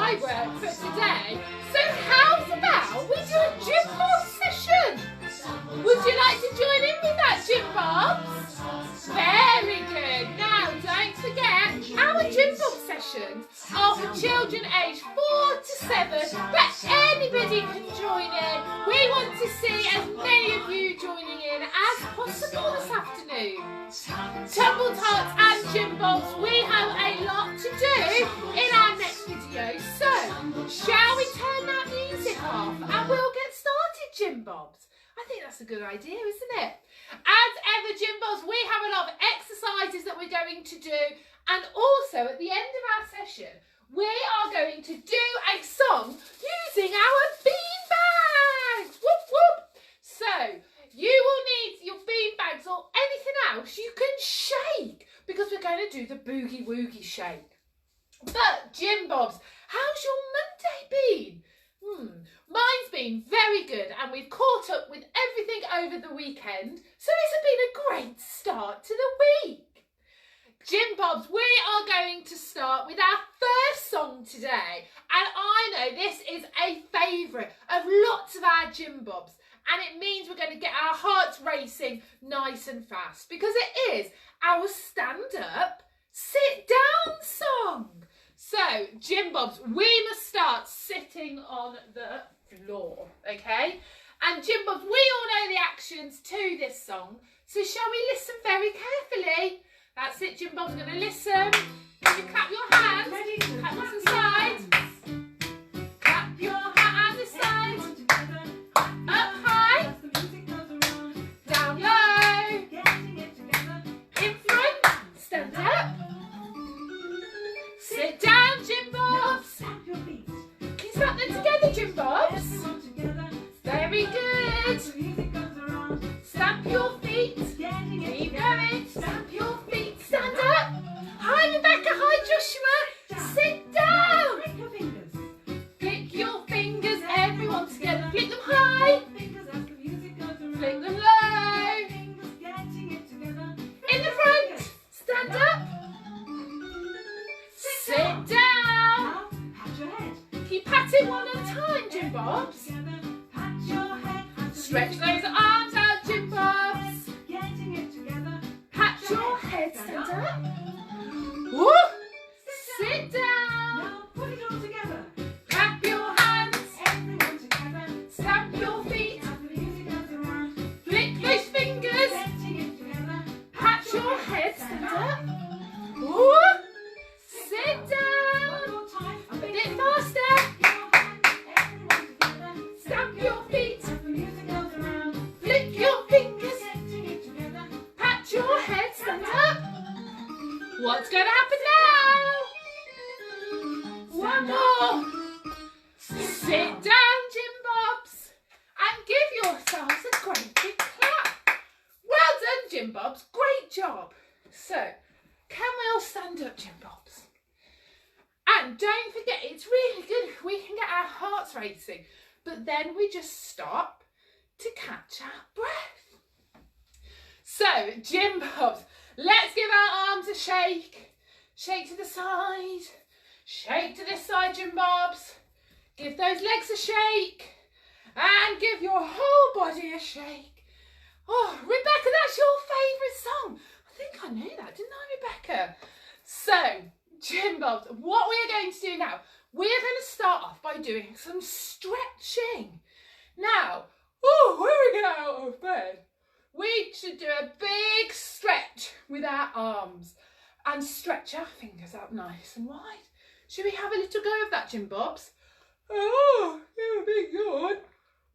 my work for today. So how's about we do a Gymbobs session? Would you like to join in with that, Gymbobs? Very good. Now, don't forget, our Gymbobs sessions are for children aged 4 to 7, but anybody can join in. We want to see as many of you joining in as possible this afternoon. Tumble Tots and Gymbobs, we have a lot to do in our next video. So, shall we turn that music off and we'll get started, Gymbobs? I think that's a good idea, isn't it? As ever, Gymbobs, we have a lot of exercises that we're going to do, and also at the end of our session, we are going to do a song using our bean bags. Whoop, whoop. So, you will need your bean bags or anything else you can shake, because we're going to do the boogie woogie shake. But, Gymbobs, how's your Monday been? Mine's been very good, and we've caught up with everything over the weekend, so this has been a great start to the week. Gymbobs, we are going to start with our first song today, and I know this is a favourite of lots of our Gymbobs, and it means we're going to get our hearts racing nice and fast, because it is our stand-up, sit-down song. So, Gymbobs, we must start sitting on the floor, okay? And Gymbobs, we all know the actions to this song, so shall we listen very carefully? That's it, Gymbobs, we're going to listen. You clap your hands, clap on the side. Clap your hands this side. Up high, down low, in front, stand up. Sit down, Gymbobs. Can you snap them together, Gymbobs? Very good. Stamp your feet. Keep going. Stamp your feet. Stand up. Hi, Rebecca. Hi, Joshua. Sit down. Flick your fingers. Everyone together. Flick them high. Flick them low. In the front. Stand up. Sit down. Keep patting one at a time, Gymbobs. Stretch those arms out, Gymbobs. Pat your head, stand up. Woo. Sit down. Clap your hands. Stamp your feet. Flick those fingers. Pat your head, stand up. Woo. Sit down. A bit faster. Stamp your feet. Flick your fingers. Pat your head. Stand up. What's going to happen now? One more. Sit down, Gymbobs. And give yourselves a great big clap. Well done, Gymbobs. Great job. So, can we all stand up, Gymbobs? And don't forget, it's really good if we can get our hearts racing, but then we just stop to catch our breath. So, Gymbobs, let's give our arms a shake. Shake to the side. Shake to this side, Gymbobs. Give those legs a shake. And give your whole body a shake. Oh, Rebecca, that's your favourite song. I think I knew that, didn't I, Rebecca? So, Gymbobs, what we are going to do now, we are going to start off by doing some stretching. Now, when we get out of bed, we should do a big stretch with our arms and stretch our fingers out nice and wide. Should we have a little go of that, Gymbobs? Oh, it would be good.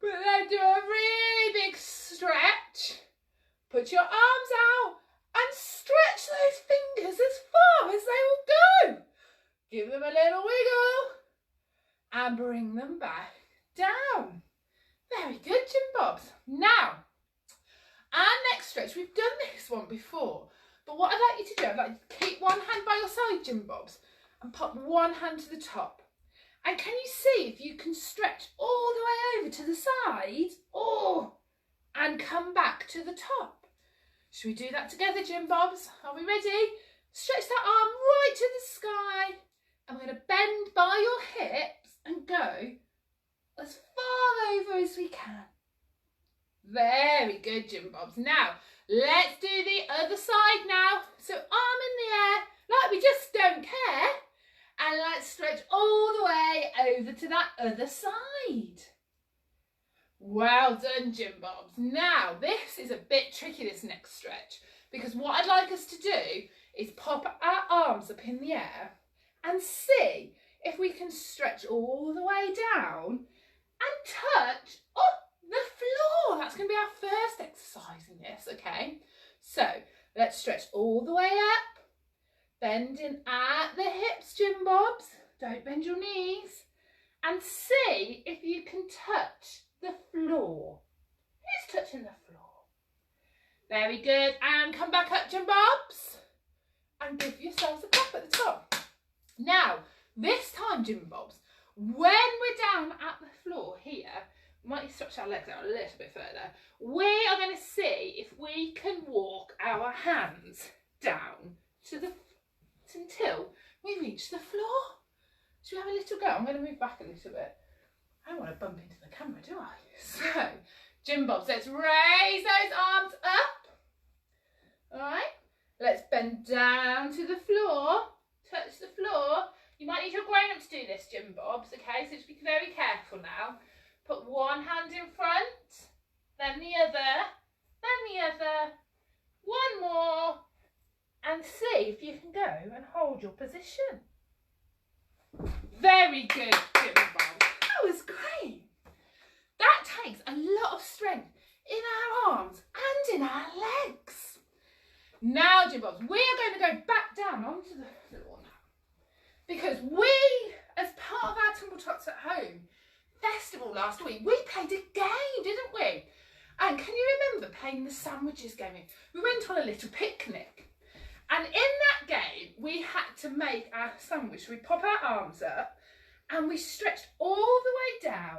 But then do a really big stretch. Put your arms out and stretch those fingers as far as they will go. Give them a little wiggle and bring them back down. Very good, Gymbobs. Now, our next stretch, we've done this one before, but what I'd like you to do, I'd like you to keep one hand by your side, Gymbobs, and pop one hand to the top. And can you see if you can stretch all the way over to the side, and come back to the top? Should we do that together, Gymbobs? Are we ready? Stretch that arm right to the sky. And we're going to bend by your hip we can. Very good, Gymbobs. Now, let's do the other side now. So arm in the air, like we just don't care. And let's stretch all the way over to that other side. Well done, Gymbobs. Now, this is a bit tricky, this next stretch, because what I'd like us to do is pop our arms up in the air and see if we can stretch all the way down and touch the floor. That's going to be our first exercise in this, okay? So, let's stretch all the way up, bending at the hips, Gymbobs. Don't bend your knees. And see if you can touch the floor. Who's touching the floor? Very good. And come back up, Gymbobs. And give yourselves a clap at the top. Now, this time, Gymbobs, when we're down at the floor here, we might stretch our legs out a little bit further. We are going to see if we can walk our hands down to until we reach the floor. Should we have a little go? I'm going to move back a little bit. I don't want to bump into the camera, do I? So, Gymbobs, let's raise those arms up. All right. Let's bend down to the floor. Touch the floor. You might need your grown-up to do this, Gymbobs, okay? So just be very careful now. Put one hand in front, then the other, then the other. One more. And see if you can go and hold your position. Very good, Gymbobs. That was great. That takes a lot of strength in our arms and in our legs. Now, Gymbobs, we are going to go back down onto the floor now. Because we, as part of our Tumble Tots at Home festival last week, we played a game, didn't we? And can you remember playing the sandwiches game? We went on a little picnic. And in that game, we had to make our sandwich. We pop our arms up and we stretched all the way down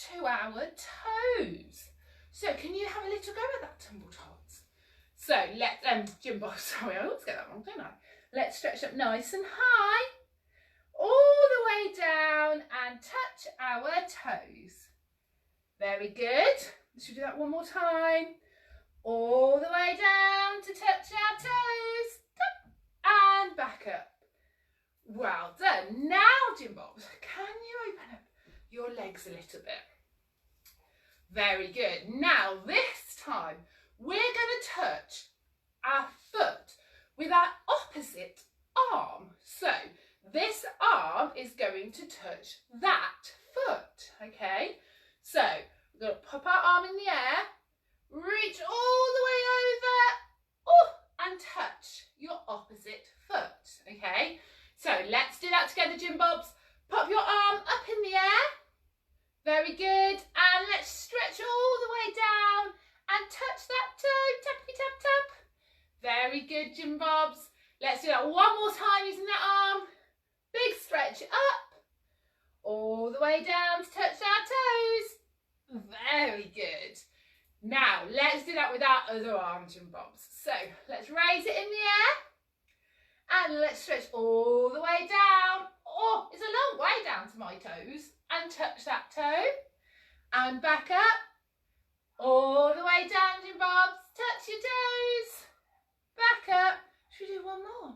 to our toes. So can you have a little go at that, Tumble Tots? So let's, Gymbobs, sorry, I always get that wrong, don't I? Let's stretch up nice and high, all the way down and touch our toes. Very good. Should we do that one more time? All the way down to touch our toes. And back up. Well done. Now, Gymbobs, can you open up your legs a little bit? Very good. Now, this time, we're going to touch our foot with our opposite arm. So, this arm is going to touch that foot, okay? So, we're going to pop our arm in the air, reach all the way over, and touch your opposite foot, okay? So, let's do that together, Gymbobs. Pop your arm up in the air. Very good. And let's stretch all the way down and touch that toe. Tappy tap tap. Very good, Gymbobs. Let's do that one more time using that arm. Big stretch up. All the way down to touch our toes. Very good. Now, let's do that with our other arm, Gymbobs. So, let's raise it in the air. And let's stretch all the way down. Oh, it's a long way down to my toes. And touch that toe. And back up. All the way down, Gymbobs. Touch your toes. Back up. Should we do one more?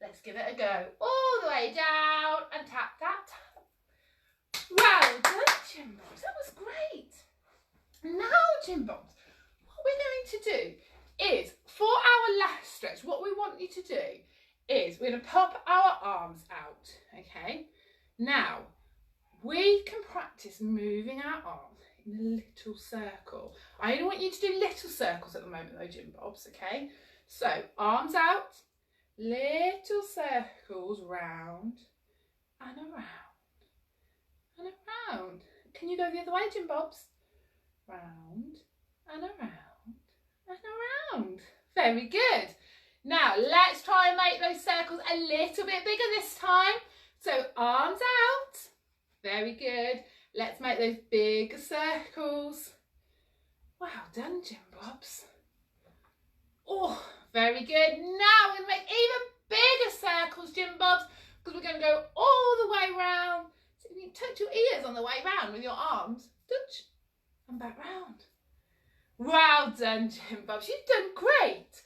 Let's give it a go. All the way down and tap, tap, tap. Well done, Gymbobs. That was great. Now, Gymbobs, what we're going to do is, for our last stretch, what we want you to do is we're going to pop our arms out, okay? Now, we can practice moving our arms in a little circle. I only want you to do little circles at the moment though, Gymbobs, okay? So, arms out, little circles round and around and around. Can you go the other way, Gymbobs? Round and around and around. Very good. Now, let's try and make those circles a little bit bigger this time. So, arms out. Very good. Let's make those bigger circles. Well done, Gymbobs. Oh, very good. Now, we're going to make even bigger circles, Gymbobs, because we're going to go all the way round. So, you can touch your ears on the way round with your arms. Touch and back round. Well done, Gymbobs. You've done great.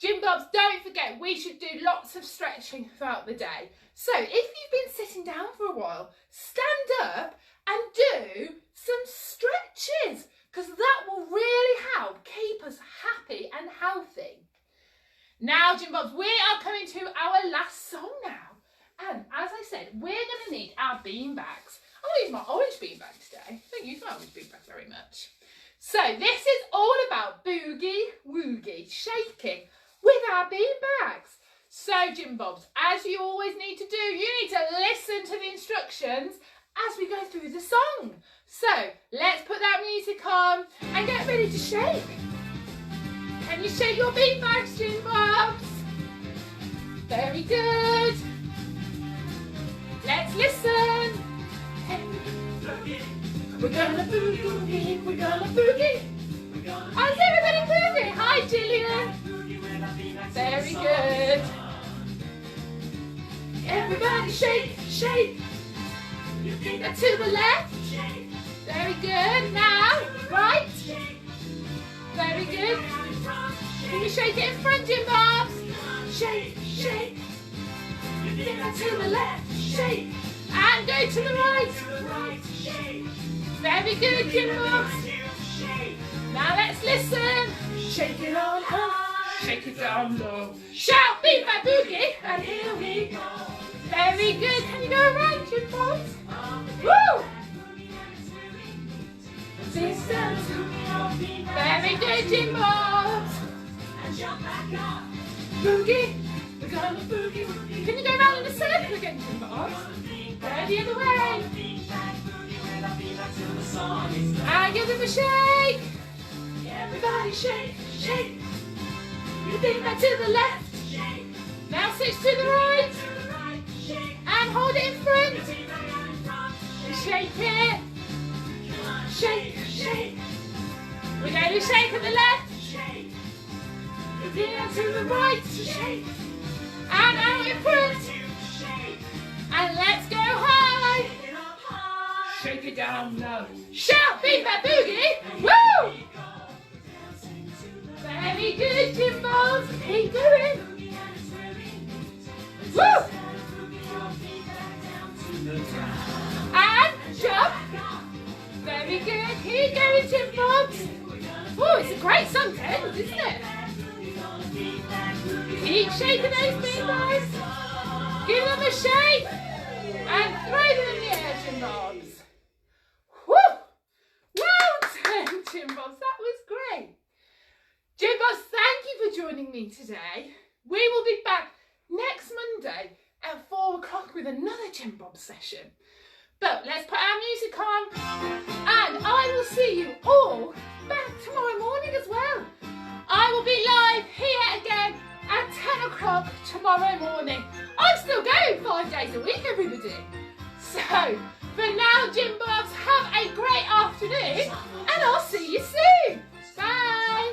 Gymbobs, don't forget, we should do lots of stretching throughout the day. So if you've been sitting down for a while, stand up and do some stretches, because that will really help keep us happy and healthy. Now, Gymbobs, we are coming to our last song now. And as I said, we're going to need our bean bags. I'm going to use my orange bean bag today. I don't use my orange bean bag very much. So this is all about boogie woogie, shaking with our bean bags. So Gymbobs, as you always need to do, you need to listen to the instructions as we go through the song. So let's put that music on and get ready to shake. Can you shake your bean bags, Gymbobs? Very good. Let's listen. We're gonna boogie, we're gonna boogie. How's everybody boogie? Hi, Gillian. Very good. Everybody shake, shake. To the left. Very good. Now, right. Very good. Can you shake it in front, Gymbobs? Shake, shake. To the left. Shake. And go to the right. Very good, Gymbobs. Now let's listen. Shake it on high. Shake it down low. Shout, beat my boogie. And here we go. Very good. Can you go around, Gymbobs? Woo! Very good, Gymbobs. Boogie. We're gonna boogie. Can you go around in a circle again, Gymbobs? Go the other way. And give them a shake. Everybody shake, shake. You think back to the left. Now switch to the right. And hold it in front. Shake it. Shake, shake. We're going to shake at the left. Then to the right. Shake. And out in front. And let's go high. Shake it down low. Shout, beat that boogie. Woo! Very good, Gymbobs. Keep going. Woo! And jump. Very good. Keep going, Gymbobs. Oh, it's a great song, Ted, isn't it? Keep shaking those bean bags. Give them a shake. And throw them in the air, Gymbobs. Woo! Well done, Gymbobs. That was great. Gymbobs, thank you for joining me today. We will be back next Monday at 4 o'clock with another Gymbobs session. But let's put our music on, and I will see you all back tomorrow morning as well. I will be live here again at 10 o'clock tomorrow morning. I'm still going 5 days a week, everybody. So, for now, Gymbobs, have a great afternoon, and I'll see you soon. Bye.